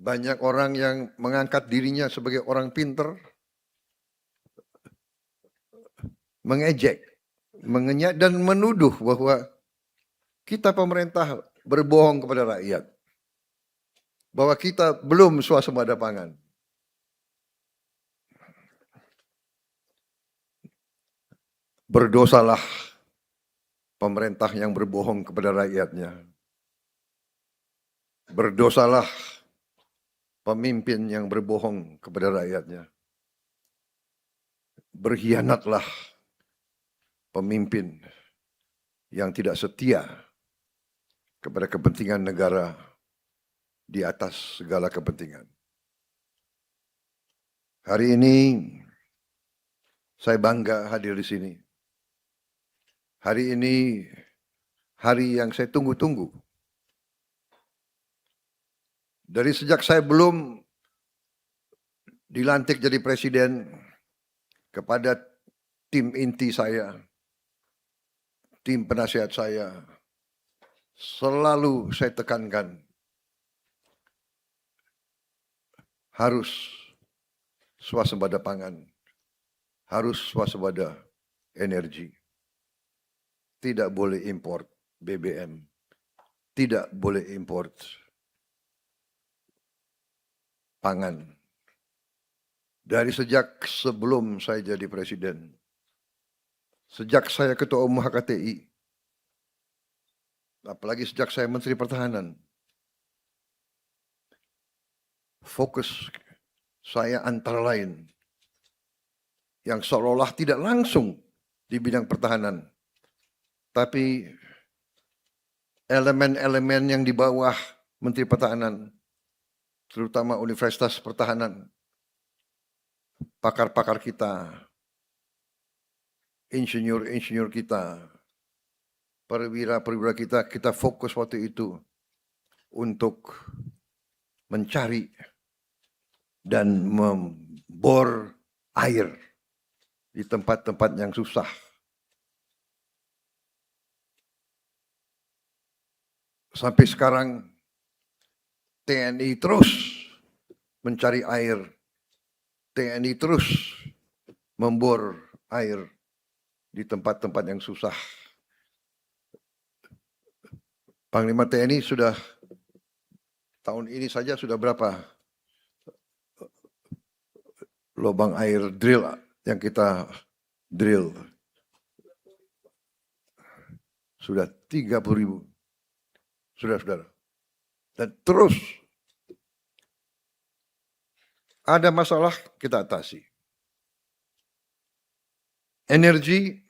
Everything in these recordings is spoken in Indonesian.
Banyak orang yang mengangkat dirinya sebagai orang pinter, mengejek, mengenyak dan menuduh bahwa kita pemerintah berbohong kepada rakyat. Bahwa kita belum swasembada pangan. Berdosalah pemerintah yang berbohong kepada rakyatnya. Berdosalah pemimpin yang berbohong kepada rakyatnya. Berkhianatlah pemimpin yang tidak setia kepada kepentingan negara di atas segala kepentingan. Hari ini saya bangga hadir di sini. Hari ini hari yang saya tunggu-tunggu. Dari sejak saya belum dilantik jadi presiden, kepada tim inti saya, tim penasihat saya, selalu saya tekankan harus swasembada pangan, harus swasembada energi. Tidak boleh import BBM, tidak boleh import pangan. Dari sejak sebelum saya jadi presiden, sejak saya ketua umum HKTI, apalagi sejak saya Menteri Pertahanan, fokus saya antara lain yang seolah-olah tidak langsung di bidang pertahanan, tapi elemen-elemen yang di bawah Menteri Pertahanan, terutama Universitas Pertahanan, pakar-pakar kita, insinyur-insinyur kita, perwira-perwira kita fokus waktu itu untuk mencari dan membor air di tempat-tempat yang susah. Sampai sekarang TNI terus mencari air, TNI terus membor air di tempat-tempat yang susah. Panglima TNI sudah tahun ini saja sudah berapa lubang air drill yang kita drill? Sudah 30.000. Saudara-saudara. Dan terus ada masalah kita atasi. Energi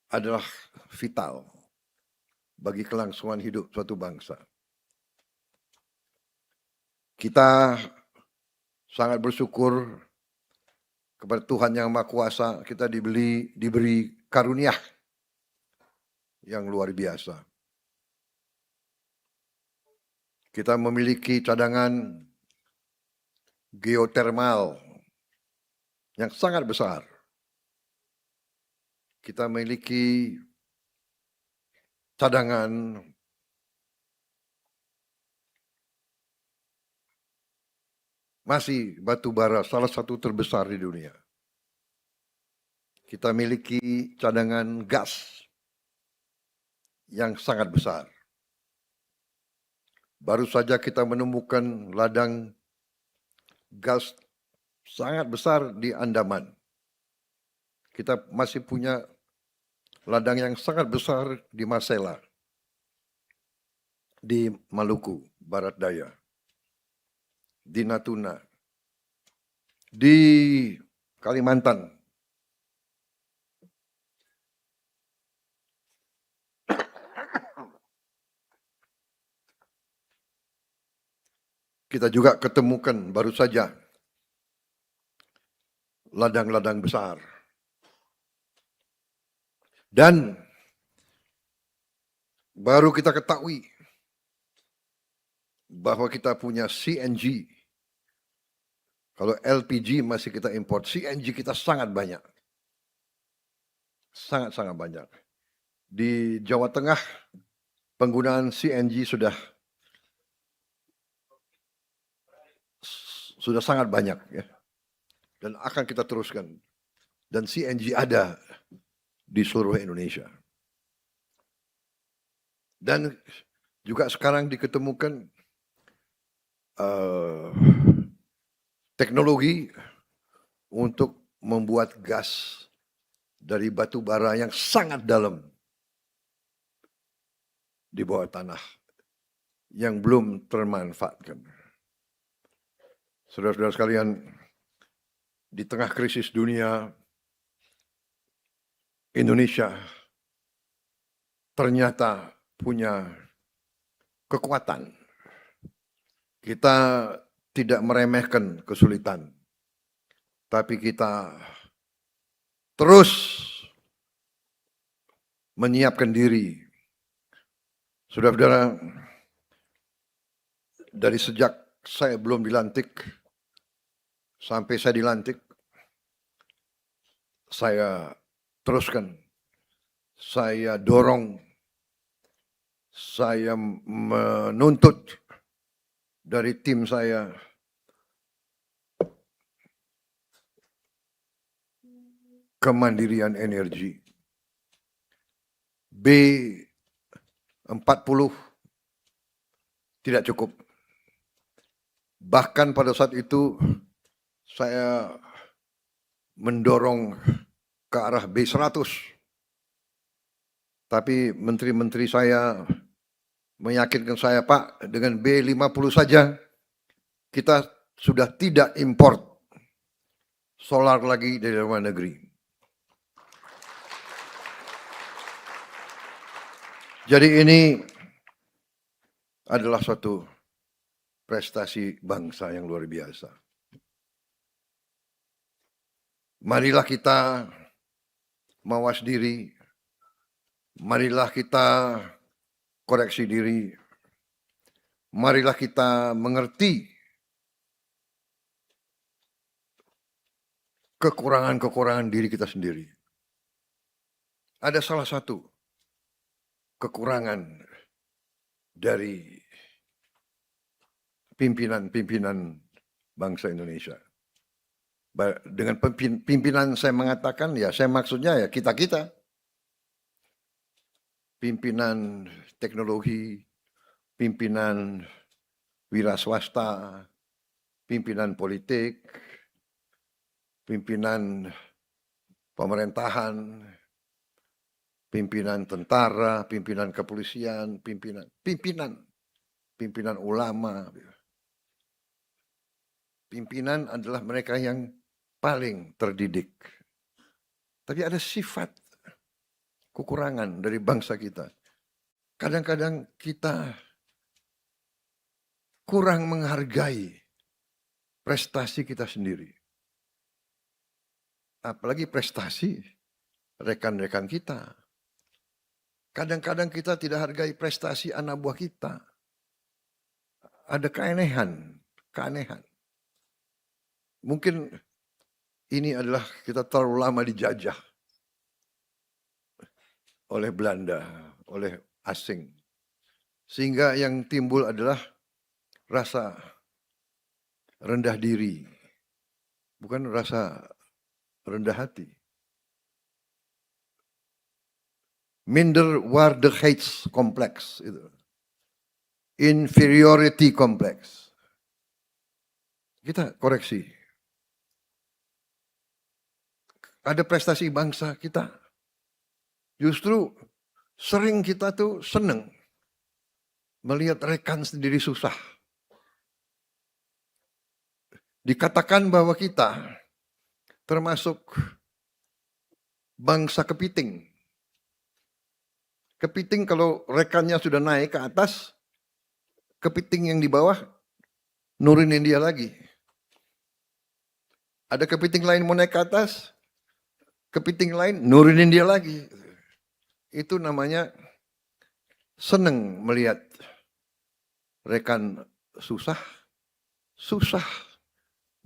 adalah vital bagi kelangsungan hidup suatu bangsa. Kita sangat bersyukur kepada Tuhan Yang Maha Kuasa, kita diberi karunia yang luar biasa. Kita memiliki cadangan geotermal yang sangat besar. Kita memiliki cadangan masih batu bara, salah satu terbesar di dunia. Kita miliki cadangan gas yang sangat besar. Baru saja kita menemukan ladang gas sangat besar di Andaman. Kita masih punya ladang yang sangat besar di Masela, di Maluku Barat Daya, di Natuna, di Kalimantan. Kita juga ketemukan baru saja ladang-ladang besar. Dan baru kita ketahui bahwa kita punya CNG. Kalau LPG masih kita import, CNG kita sangat banyak. Sangat-sangat banyak. Di Jawa Tengah penggunaan CNG sudah sangat banyak ya, dan akan kita teruskan. Dan CNG ada di seluruh Indonesia. Dan juga sekarang diketemukan teknologi untuk membuat gas dari batu bara yang sangat dalam di bawah tanah yang belum termanfaatkan. Saudara-saudara sekalian, di tengah krisis dunia, Indonesia ternyata punya kekuatan. Kita tidak meremehkan kesulitan, tapi kita terus menyiapkan diri. Saudara-saudara, dari sejak saya belum dilantik sampai saya dilantik, saya teruskan, saya dorong, saya menuntut dari tim saya kemandirian energi. B40 tidak cukup. Bahkan pada saat itu saya mendorong ke arah B100. Tapi menteri-menteri saya meyakinkan saya, Pak, dengan B50 saja kita sudah tidak import solar lagi dari luar negeri. Jadi ini adalah suatu prestasi bangsa yang luar biasa. Marilah kita mawas diri, marilah kita koreksi diri, marilah kita mengerti kekurangan-kekurangan diri kita sendiri. Ada salah satu kekurangan dari pimpinan-pimpinan bangsa Indonesia. Dengan pimpinan saya mengatakan, ya saya maksudnya ya kita-kita. Pimpinan teknologi, pimpinan wira swasta, pimpinan politik, pimpinan pemerintahan, pimpinan tentara, pimpinan kepolisian, pimpinan ulama. Pimpinan adalah mereka yang paling terdidik. Tapi ada sifat kekurangan dari bangsa kita. Kadang-kadang kita kurang menghargai prestasi kita sendiri. Apalagi prestasi rekan-rekan kita. Kadang-kadang kita tidak hargai prestasi anak buah kita. Ada keanehan. Mungkin ini adalah kita terlalu lama dijajah oleh Belanda, oleh asing. Sehingga yang timbul adalah rasa rendah diri, bukan rasa rendah hati. Minderwaardigheidscomplex itu. Inferiority complex. Kita koreksi. Ada prestasi bangsa kita. Justru sering kita tuh seneng melihat rekan sendiri susah. Dikatakan bahwa kita termasuk bangsa kepiting. Kepiting kalau rekannya sudah naik ke atas, kepiting yang di bawah nurunin dia lagi. Ada kepiting lain mau naik ke atas, kepiting lain nurunin dia lagi. Itu namanya seneng melihat rekan susah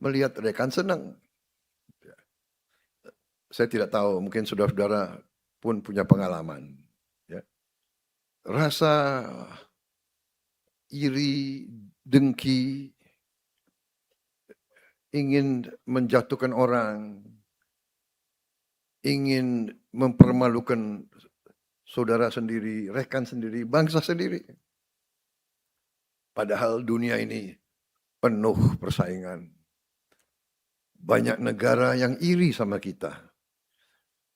melihat rekan senang. Saya tidak tahu, mungkin saudara-saudara pun punya pengalaman. Ya. rasa iri, dengki, ingin menjatuhkan orang, ingin mempermalukan saudara sendiri, rekan sendiri, bangsa sendiri. Padahal dunia ini penuh persaingan. Banyak negara yang iri sama kita.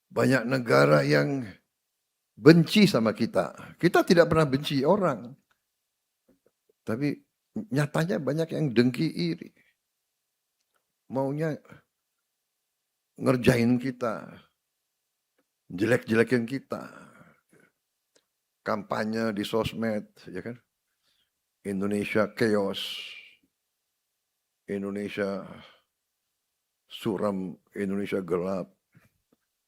Banyak negara yang benci sama kita. Kita tidak pernah benci orang. Tapi nyatanya banyak yang dengki iri. Maunya ngerjain kita. Jelek-jelekin kita. Kampanye di sosmed, ya kan? Indonesia chaos. Indonesia suram, Indonesia gelap.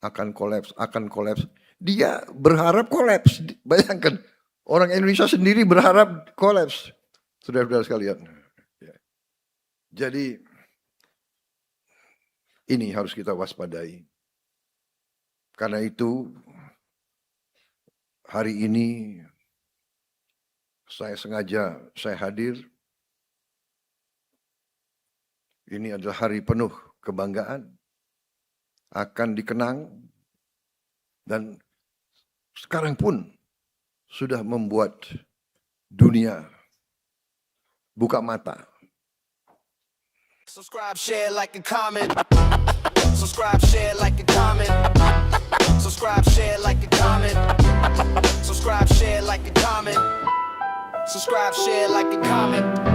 Akan kolaps, akan kolaps. Dia berharap kolaps. Bayangkan, orang Indonesia sendiri berharap kolaps. Saudara-saudara sekalian. Jadi, ini harus kita waspadai. Karena itu, hari ini saya hadir. Ini adalah hari penuh kebanggaan. Akan dikenang. Dan sekarang pun sudah membuat dunia buka mata. Subscribe, share, like, and comment. Subscribe, share, like, and comment. Subscribe, share, like, and comment. Subscribe, share, like, and comment. Subscribe, share, like, and comment.